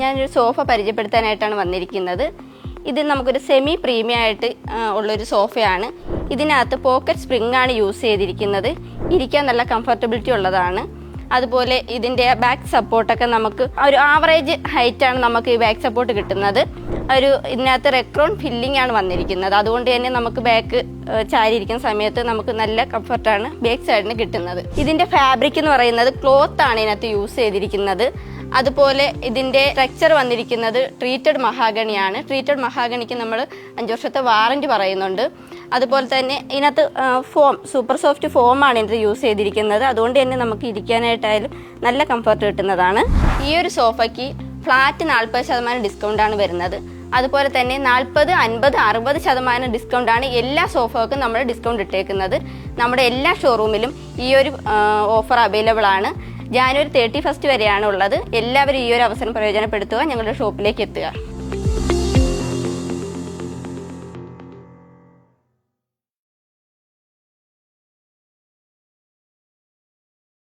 ഞാനൊരു സോഫ പരിചയപ്പെടുത്താനായിട്ടാണ് വന്നിരിക്കുന്നത്. ഇത് നമുക്കൊരു സെമി പ്രീമിയം ആയിട്ട് ഉള്ളൊരു സോഫയാണ്. ഇതിനകത്ത് പോക്കറ്റ് സ്പ്രിംഗ് ആണ് യൂസ് ചെയ്തിരിക്കുന്നത്. ഇരിക്കാൻ നല്ല കംഫർട്ടബിലിറ്റി ഉള്ളതാണ്. അതുപോലെ ഇതിൻ്റെ ബാക്ക് സപ്പോർട്ടൊക്കെ നമുക്ക് ഒരു ആവറേജ് ഹൈറ്റാണ് നമുക്ക് ഈ ബാക്ക് സപ്പോർട്ട് കിട്ടുന്നത്. ഇതിനകത്ത് റെക്രോൺ ഫില്ലിംഗ് ആണ് വന്നിരിക്കുന്നത്. അതുകൊണ്ട് തന്നെ നമുക്ക് ബാക്ക് ചാരിയിരിക്കുന്ന സമയത്ത് നമുക്ക് നല്ല കംഫർട്ടാണ് ബാക്ക് സൈഡിന് കിട്ടുന്നത്. ഇതിൻ്റെ ഫാബ്രിക് എന്ന് പറയുന്നത് ക്ലോത്ത് ആണ് ഇതിനകത്ത് യൂസ് ചെയ്തിരിക്കുന്നത്. അതുപോലെ ഇതിൻ്റെ സ്ട്രക്ചർ വന്നിരിക്കുന്നത് ട്രീറ്റഡ് മഹാഗണിയാണ്. ട്രീറ്റഡ് മഹാഗണിക്ക് നമ്മൾ 5 വർഷത്തെ വാറൻറ്റി പറയുന്നുണ്ട്. അതുപോലെ തന്നെ ഇതിനകത്ത് സൂപ്പർ സോഫ്റ്റ് ഫോമാണ് ഇതിനകത്ത് യൂസ് ചെയ്തിരിക്കുന്നത്. അതുകൊണ്ട് തന്നെ നമുക്ക് ഇരിക്കാനായിട്ടായാലും നല്ല കംഫർട്ട് കിട്ടുന്നതാണ്. ഈ ഒരു സോഫയ്ക്ക് ഫ്ലാറ്റ് 40% ഡിസ്കൗണ്ടാണ് വരുന്നത്. അതുപോലെ തന്നെ 40, 50, 60% ഡിസ്കൗണ്ടാണ് എല്ലാ സോഫകൾക്കും നമ്മൾ ഡിസ്കൗണ്ട് ഇട്ടേക്കുന്നത്. നമ്മുടെ എല്ലാ ഷോറൂമിലും ഈ ഒരു ഓഫർ അവൈലബിൾ ആണ്. ജാനുവരി 31 വരെയാണ് ഉള്ളത്. എല്ലാവരും ഈ ഒരു അവസരം പ്രയോജനപ്പെടുത്തുക. ഞങ്ങളുടെ ഷോപ്പിലേക്ക് എത്തുക.